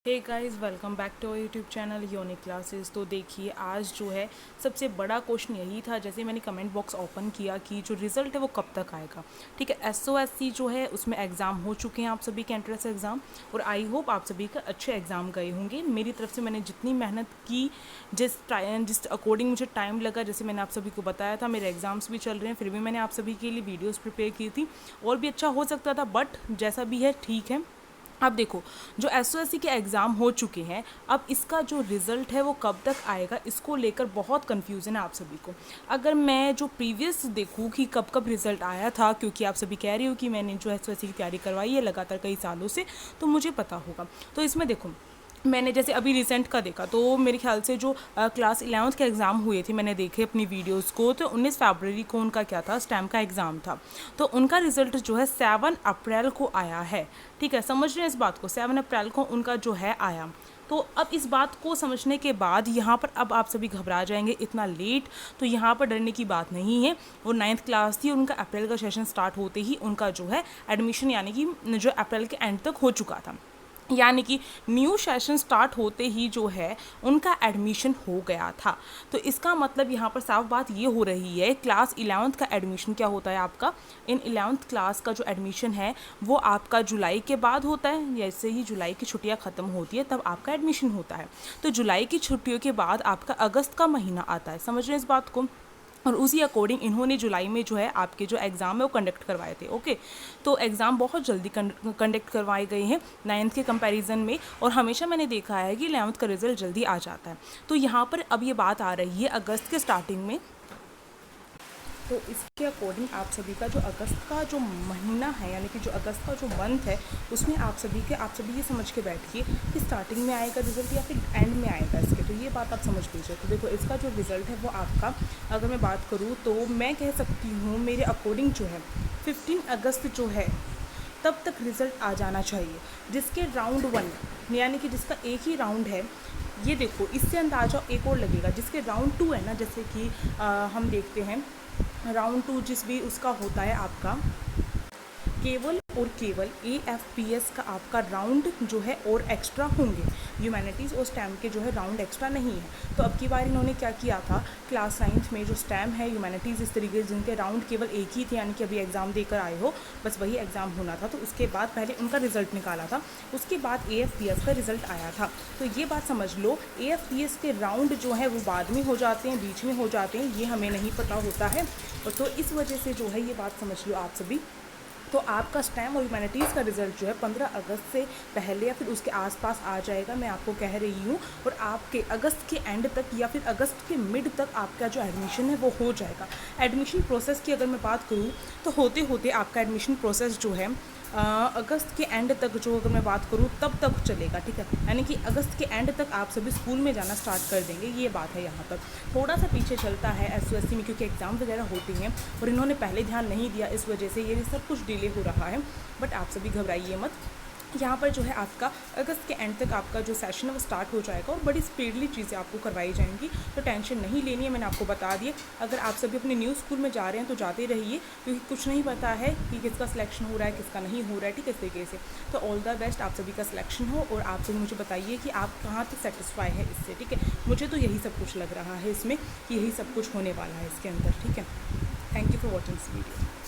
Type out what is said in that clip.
Hey guys, welcome back to YouTube channel Yonik classes. तो देखिए, आज जो है सबसे बड़ा क्वेश्चन यही था। जैसे मैंने कमेंट बॉक्स ओपन किया कि जो रिज़ल्ट है वो कब तक आएगा। ठीक है, एसओएससी जो है उसमें एग्ज़ाम हो चुके हैं आप सभी के एंट्रेंस एग्ज़ाम, और आई होप आप सभी का अच्छे एग्ज़ाम गए होंगे। मेरी तरफ से मैंने जितनी मेहनत की, जिस अकॉर्डिंग मुझे टाइम लगा, जैसे मैंने आप सभी को बताया था, मेरे एग्ज़ाम्स भी चल रहे हैं, फिर भी मैंने आप सभी के लिए वीडियोज़ प्रिपेयर की थी। और भी अच्छा हो सकता था, बट जैसा भी है ठीक है। अब देखो, जो एसओएससी के एग्ज़ाम हो चुके हैं, अब इसका जो रिज़ल्ट है वो कब तक आएगा, इसको लेकर बहुत कन्फ्यूज़न है आप सभी को। अगर मैं जो प्रीवियस देखूँ कि कब कब रिज़ल्ट आया था, क्योंकि आप सभी कह रही हो कि मैंने जो एसओएससी की तैयारी करवाई है लगातार कई सालों से, तो मुझे पता होगा। तो इसमें देखो, मैंने जैसे अभी रिसेंट का देखा, तो मेरे ख्याल से जो क्लास 11th के एग्ज़ाम हुए थे, मैंने देखे अपनी वीडियोस को, तो 19 फरवरी को उनका क्या था, स्टैम का एग्ज़ाम था। तो उनका रिज़ल्ट जो है 7 अप्रैल को आया है। ठीक है, समझ रहे हैं इस बात को, 7 अप्रैल को उनका जो है आया। तो अब इस बात को समझने के बाद यहाँ पर अब आप सभी घबरा जाएंगे इतना लेट, तो यहाँ पर डरने की बात नहीं है। वो 9th क्लास थी, उनका अप्रैल का सेशन स्टार्ट होते ही उनका जो है एडमिशन, यानी कि जो अप्रैल के एंड तक हो चुका था, यानी कि न्यू सेशन स्टार्ट होते ही जो है उनका एडमिशन हो गया था। तो इसका मतलब यहाँ पर साफ बात ये हो रही है, क्लास 11th का एडमिशन क्या होता है आपका, इन 11th क्लास का जो एडमिशन है वो आपका जुलाई के बाद होता है। जैसे ही जुलाई की छुट्टियाँ ख़त्म होती है तब आपका एडमिशन होता है। तो जुलाई की छुट्टियों के बाद आपका अगस्त का महीना आता है, समझ रहे हैं इस बात को। और उसी अकॉर्डिंग इन्होंने जुलाई में जो है आपके जो एग्ज़ाम है वो कंडक्ट करवाए थे। ओके, तो एग्ज़ाम बहुत जल्दी कंडक्ट करवाए गए हैं 9th के कंपैरिजन में, और हमेशा मैंने देखा है कि 11th का रिज़ल्ट जल्दी आ जाता है। तो यहाँ पर अब ये बात आ रही है अगस्त के स्टार्टिंग में। तो इसके अकॉर्डिंग आप सभी का जो अगस्त का जो महीना है, यानी कि जो अगस्त का जो मंथ है, उसमें आप सभी ये समझ के बैठिए कि स्टार्टिंग में आएगा रिज़ल्ट या फिर एंड में आएगा इसके। तो ये बात आप समझ लीजिए। तो देखो, इसका जो रिज़ल्ट है वो आपका, अगर मैं बात करूँ तो मैं कह सकती हूँ मेरे अकॉर्डिंग जो है 15 अगस्त जो है तब तक रिज़ल्ट आ जाना चाहिए, जिसके राउंड 1, यानी कि जिसका एक ही राउंड है। ये देखो, इससे अंदाज़ा एक और लगेगा, जिसके राउंड 2 है ना, जैसे कि हम देखते हैं राउंड 2 जिस भी उसका होता है आपका, केवल और केवल AFPS का आपका राउंड जो है और एक्स्ट्रा होंगे। ह्यूमैनिटीज़ और स्टैम के जो है राउंड एक्स्ट्रा नहीं है। तो अब की बार इन्होंने क्या किया था, क्लास 9th में जो स्टैम है, ह्यूमैनिटीज़, इस तरीके से जिनके राउंड केवल एक ही थे, यानी कि अभी एग्ज़ाम देकर आए हो, बस वही एग्ज़ाम होना था। तो उसके बाद पहले उनका रिज़ल्ट निकाला था, उसके बाद AFPS का रिज़ल्ट आया था। तो ये बात समझ लो, AFPS के राउंड जो है वो बाद में हो जाते हैं, बीच में हो जाते हैं, ये हमें नहीं पता होता है। और तो इस वजह से जो है ये बात समझ लो आप सभी। तो आपका स्टैम और ह्यूमैनिटीज़ का रिज़ल्ट जो है 15 अगस्त से पहले या फिर उसके आसपास आ जाएगा, मैं आपको कह रही हूँ। और आपके अगस्त के एंड तक या फिर अगस्त के मिड तक आपका जो एडमिशन है वो हो जाएगा। एडमिशन प्रोसेस की अगर मैं बात करूँ तो होते होते आपका एडमिशन प्रोसेस जो है अगस्त के एंड तक, जो अगर मैं बात करूँ तब तक चलेगा। ठीक है, यानी कि अगस्त के एंड तक आप सभी स्कूल में जाना स्टार्ट कर देंगे, ये बात है। यहाँ पर थोड़ा सा पीछे चलता है एसओएससी में, क्योंकि एग्ज़ाम वगैरह होती हैं और इन्होंने पहले ध्यान नहीं दिया, इस वजह से ये सब कुछ डिले हो रहा है। बट आप सभी घबराइए मत, यहाँ पर जो है आपका अगस्त के एंड तक आपका जो सेशन है वो स्टार्ट हो जाएगा और बड़ी स्पीडली चीज़ें आपको करवाई जाएंगी। तो टेंशन नहीं लेनी है, मैंने आपको बता दिया। अगर आप सभी अपने न्यू स्कूल में जा रहे हैं तो जाते रहिए, क्योंकि कुछ नहीं पता है कि किसका सिलेक्शन हो रहा है, किसका नहीं हो रहा है। ठीक है, इस तरीके से। तो ऑल द बेस्ट, आप सभी का सिलेक्शन हो, और आप सभी मुझे बताइए कि आप कहाँ तक सेटिस्फाई है इससे। ठीक है, मुझे तो यही सब कुछ लग रहा है इसमें, कि यही सब कुछ होने वाला है इसके अंदर। ठीक है, thank you for watching this video.